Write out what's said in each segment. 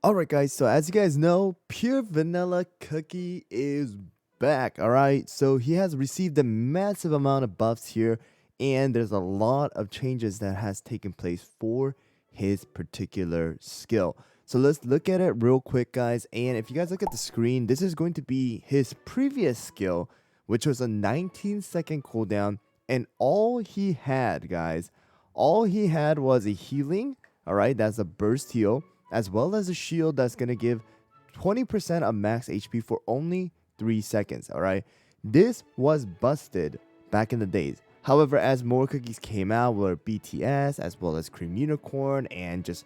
Alright guys, so as you guys know, Pure Vanilla Cookie is back, alright? So he has received a massive amount of buffs here, and there's a lot of changes that has taken place for his particular skill. So let's look at it real quick guys, and if you guys look at the screen, this is going to be his previous skill, which was a 19-second cooldown, and all he had, guys, all he had was a healing, alright? That's a burst heal, as well as a shield that's going to give 20% of max HP for only 3 seconds, alright? This was busted back in the days. However, as more cookies came out, were BTS, as well as Cream Unicorn, and just,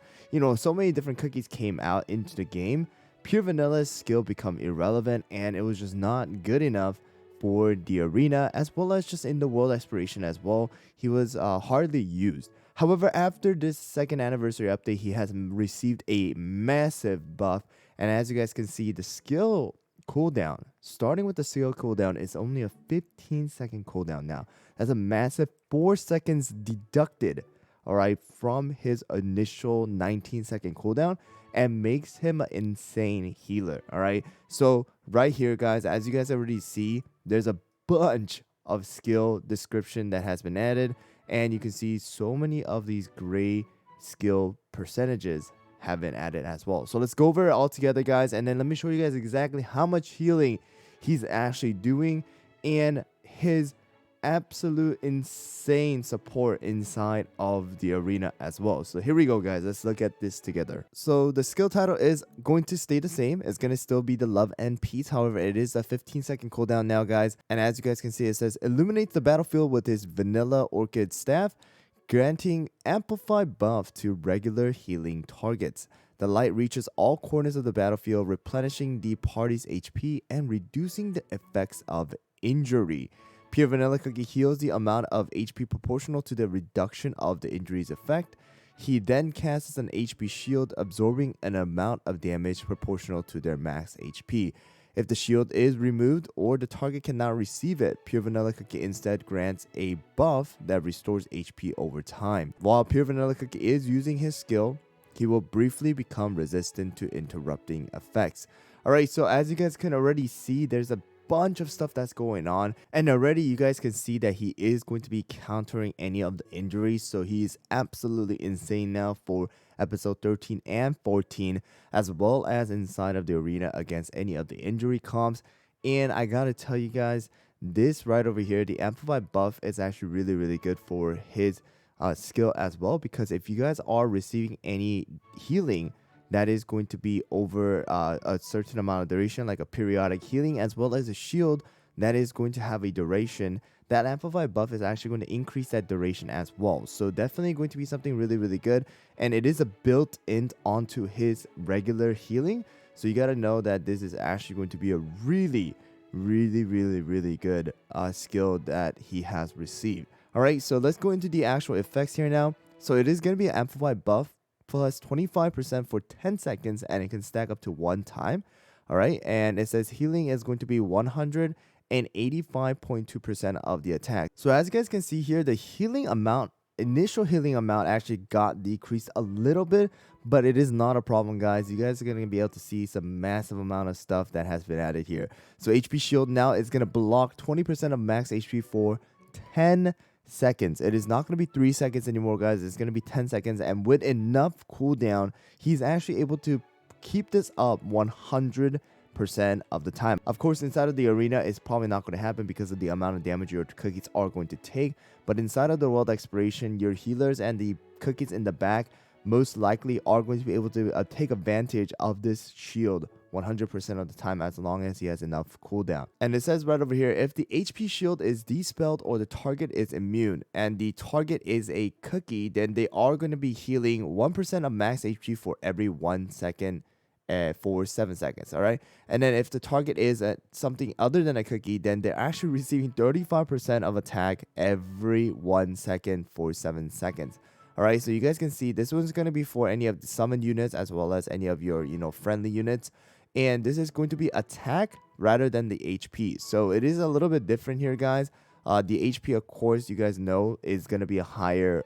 so many different cookies came out into the game, Pure Vanilla's skill become irrelevant, and it was just not good enough for the arena, as well as just in the world exploration as well. He was hardly used. However, after this second anniversary update, he has received a massive buff. And as you guys can see, the skill cooldown, starting with the skill cooldown, is only a 15-second cooldown now. That's a massive 4 seconds deducted, all right, from his initial 19-second cooldown, and makes him an insane healer, all right? So right here, guys, as you guys already see, there's a bunch of skill description that has been added, and you can see so many of these gray skill percentages have been added as well. So let's go over it all together, guys, and then let me show you guys exactly how much healing he's actually doing and his absolute insane support inside of the arena as well. So here we go, guys. Let's look at this together. So the skill title is going to stay the same. It's going to still be the Love and Peace. However, it is a 15-second cooldown now, guys. And as you guys can see, it says illuminates the battlefield with his vanilla orchid staff, granting amplified buff to regular healing targets. The light reaches all corners of the battlefield, replenishing the party's HP and reducing the effects of injury. Pure Vanilla Cookie heals the amount of HP proportional to the reduction of the injury's effect. He then casts an HP shield, absorbing an amount of damage proportional to their max HP. If the shield is removed or the target cannot receive it, Pure Vanilla Cookie instead grants a buff that restores HP over time. While Pure Vanilla Cookie is using his skill, he will briefly become resistant to interrupting effects. Alright, so as you guys can already see, there's a bunch of stuff that's going on, and already you guys can see that he is going to be countering any of the injuries, so he is absolutely insane now for episode 13 and 14, as well as inside of the arena against any of the injury comps. And I gotta tell you guys, this right over here, the amplified buff, is actually really good for his skill as well, because if you guys are receiving any healing that is going to be over a certain amount of duration, like a periodic healing, as well as a shield that is going to have a duration, that amplified buff is actually going to increase that duration as well. So definitely going to be something really good, and it is a built-in onto his regular healing. So you got to know that this is actually going to be a really good skill that he has received. All right, so let's go into the actual effects here now. So it is going to be an amplified buff plus 25% for 10 seconds, and it can stack up to 1 time. All right, and it says healing is going to be 185.2% of the attack. So as you guys can see here, the healing amount, initial healing amount, actually got decreased a little bit, but it is not a problem, guys. You guys are going to be able to see some massive amount of stuff that has been added here. So HP shield now is going to block 20% of max HP for 10 seconds. It is not going to be 3 seconds anymore, guys. It's going to be 10 seconds, and with enough cooldown, he's actually able to keep this up 100% of the time. Of course, inside of the arena, it's probably not going to happen because of the amount of damage your cookies are going to take, but inside of the world exploration, your healers and the cookies in the back most likely are going to be able to take advantage of this shield 100% of the time, as long as he has enough cooldown. And it says right over here, if the HP shield is dispelled or the target is immune and the target is a cookie, then they are going to be healing 1% of max HP for every 1 second for 7 seconds. All right, and then if the target is something other than a cookie, then they're actually receiving 35% of attack every 1 second for 7 seconds. All right, so you guys can see this one's going to be for any of the summoned units as well as any of your friendly units, and this is going to be attack rather than the HP. So it is a little bit different here, guys. The HP, of course, you guys know is going to be a higher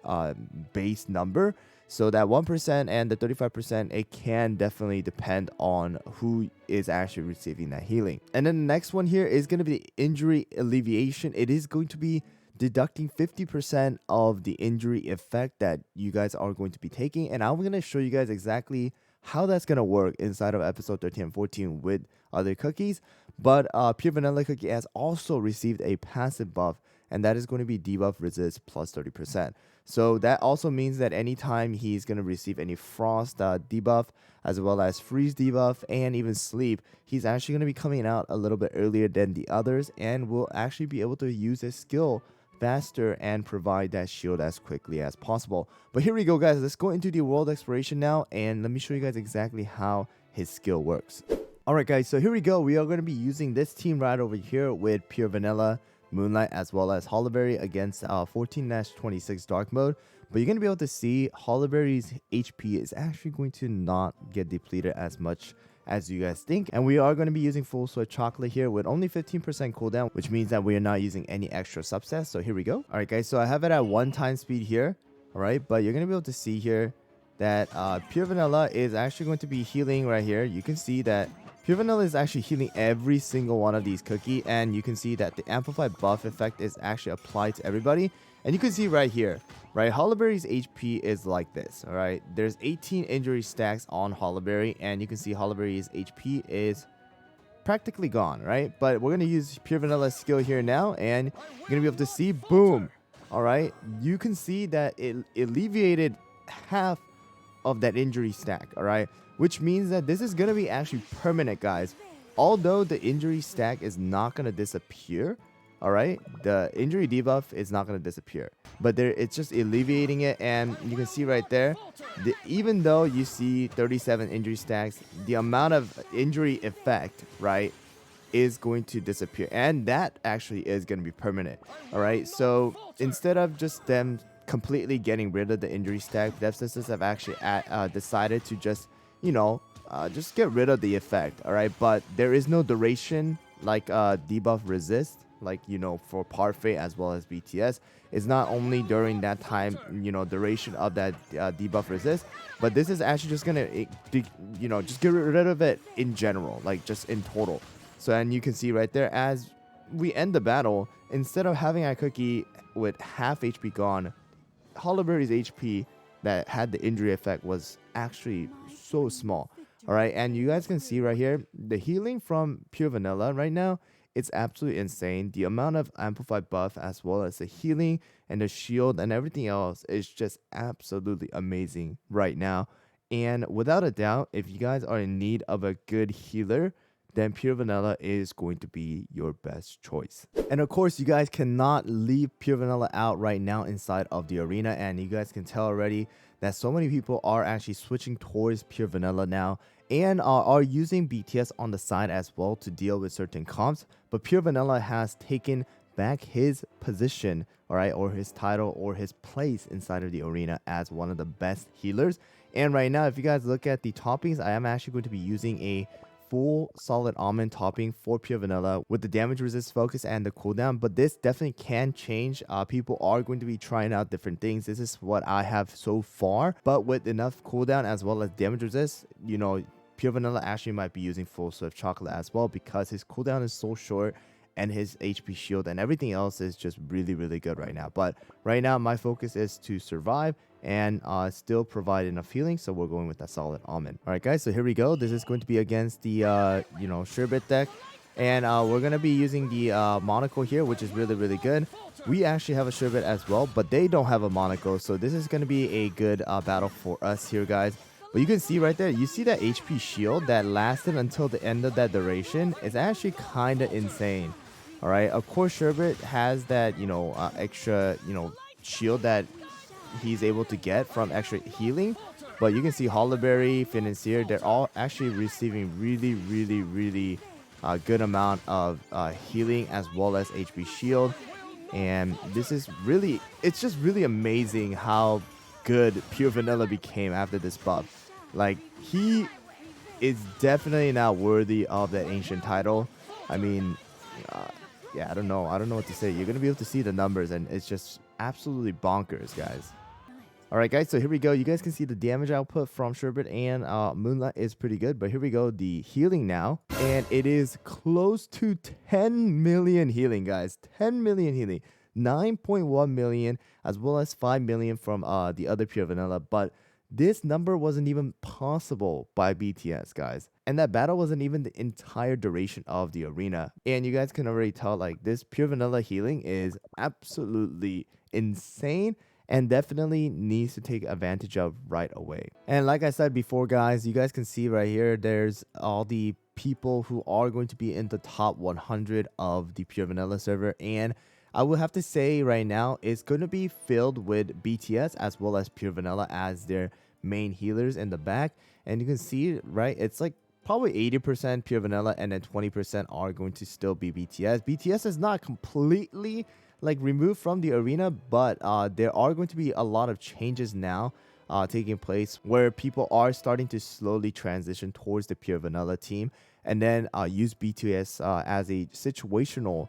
base number. So that 1% and the 35%, it can definitely depend on who is actually receiving that healing. And then the next one here is going to be injury alleviation. It is going to be deducting 50% of the injury effect that you guys are going to be taking. And I'm going to show you guys exactly how that's going to work inside of episode 13 and 14 with other cookies. But Pure Vanilla Cookie has also received a passive buff, and that is going to be debuff resist plus 30%. So that also means that anytime he's going to receive any frost debuff, as well as freeze debuff, and even sleep, he's actually going to be coming out a little bit earlier than the others, and will actually be able to use his skill faster and provide that shield as quickly as possible. But here we go, guys. Let's go into the world exploration now, and let me show you guys exactly how his skill works. Alright guys, so here we go. We are going to be using this team right over here with Pure Vanilla, Moonlight, as well as Holleberry against 14-26 Dark Mode. But you're going to be able to see Holleberry's HP is actually going to not get depleted as much as you guys think. And we are going to be using Full Sweat Chocolate here with only 15% cooldown, which means that we are not using any extra subsets. So here we go. Alright guys, so I have it at 1 speed here. Alright, but you're going to be able to see here that Pure Vanilla is actually going to be healing right here. You can see that Pure Vanilla is actually healing every single one of these cookie, and you can see that the amplified buff effect is actually applied to everybody. And you can see right here, right, Holleberry's HP is like this. All right, there's 18 injury stacks on Holleberry, and you can see Holleberry's HP is practically gone, right? But we're gonna use Pure Vanilla's skill here now, and you're gonna be able to see, boom. All right, you can see that it alleviated half of that injury stack. All right, which means that this is going to be actually permanent, guys. Although the injury stack is not going to disappear, all right, the injury debuff is not going to disappear, but it's just alleviating it. And you can see right there, even though you see 37 injury stacks, the amount of injury effect, right, is going to disappear, and that actually is going to be permanent. All right, so instead of just them completely getting rid of the injury stack, dev systems have actually decided to just, you know, just get rid of the effect. All right, but there is no duration like debuff resist, like, you know, for Parfait as well as BTS. It's not only during that time, you know, duration of that debuff resist, but this is actually just gonna, you know, just get rid of it in general, like just in total. So, and you can see right there, as we end the battle, instead of having a cookie with half HP gone, Holleberry's HP that had the injury effect was actually so small. All right, and you guys can see right here, the healing from Pure Vanilla right now, it's absolutely insane. The amount of amplified buff, as well as the healing and the shield and everything else, is just absolutely amazing right now. And without a doubt, if you guys are in need of a good healer, then Pure Vanilla is going to be your best choice. And of course, you guys cannot leave Pure Vanilla out right now inside of the arena, and you guys can tell already that so many people are actually switching towards Pure Vanilla now, and are using BTS on the side as well to deal with certain comps. But Pure Vanilla has taken back his position, all right, or his title or his place inside of the arena as one of the best healers. And right now, if you guys look at the toppings, I am actually going to be using a full solid almond topping for Pure Vanilla with the damage resist focus and the cooldown. But this definitely can change. People are going to be trying out different things. This is what I have so far, but with enough cooldown as well as damage resist, you know, Pure Vanilla actually might be using Full Swift Chocolate as well, because his cooldown is so short and his HP shield and everything else is just really, really good right now. But right now, my focus is to survive and still provide enough healing, so we're going with that solid almond. All right, guys, so here we go. This is going to be against the you know, sherbet deck, and we're gonna be using the monocle here, which is really, really good. We actually have a sherbet as well, but they don't have a monocle, so this is gonna be a good battle for us here, guys. But you can see right there, you see that HP shield that lasted until the end of that duration is actually kind of insane. All right, of course, sherbet has that, you know, extra, you know, shield that he's able to get from extra healing. But you can see Holleberry, Financier, they're all actually receiving really, really, really good amount of healing as well as HP shield. And this is really, it's just really amazing how good Pure Vanilla became after this buff. Like, he is definitely now worthy of that ancient title. I mean, yeah, I don't know what to say. You're gonna be able to see the numbers, and it's just absolutely bonkers, guys. Alright guys, so here we go. You guys can see the damage output from Sherbet and Moonlight is pretty good. But here we go, the healing now. And it is close to 10 million healing, guys. 10 million healing. 9.1 million as well as 5 million from the other Pure Vanilla. But this number wasn't even possible by BTS, guys. And that battle wasn't even the entire duration of the arena. And you guys can already tell, like, this Pure Vanilla healing is absolutely insane and definitely needs to take advantage of right away. And like I said before, guys, you guys can see right here, there's all the people who are going to be in the top 100 of the Pure Vanilla server. And I will have to say right now, it's going to be filled with BTS as well as Pure Vanilla as their main healers in the back. And you can see, right, it's like probably 80% Pure Vanilla and then 20% are going to still be BTS. BTS is not completely like removed from the arena, but there are going to be a lot of changes now taking place where people are starting to slowly transition towards the Pure Vanilla team and then use BTS as a situational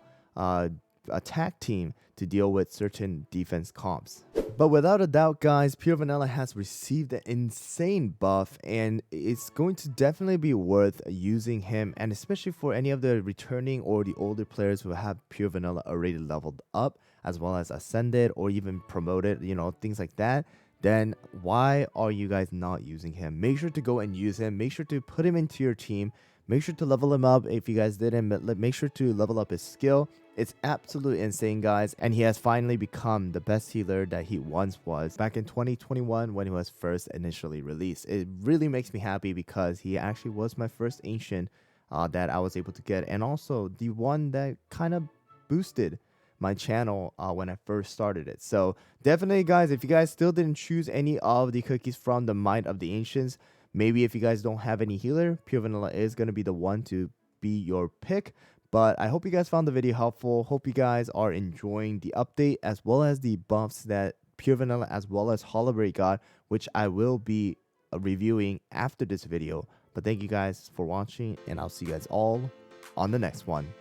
attack team to deal with certain defense comps. But without a doubt, guys, Pure Vanilla has received an insane buff, and it's going to definitely be worth using him, and especially for any of the returning or the older players who have Pure Vanilla already leveled up, as well as ascended or even promoted, you know, things like that. Then why are you guys not using him? Make sure to go and use him. Make sure to put him into your team. Make sure to level him up if you guys didn't. Make sure to level up his skill. It's absolutely insane, guys. And he has finally become the best healer that he once was back in 2021 when he was first initially released. It really makes me happy because he actually was my first ancient that I was able to get. And also the one that kind of boosted my channel when I first started it. So definitely, guys, if you guys still didn't choose any of the cookies from the Might of the Ancients, maybe if you guys don't have any healer, Pure Vanilla is going to be the one to be your pick. But I hope you guys found the video helpful. Hope you guys are enjoying the update as well as the buffs that Pure Vanilla as well as Holoberry got, which I will be reviewing after this video. But thank you guys for watching, and I'll see you guys all on the next one.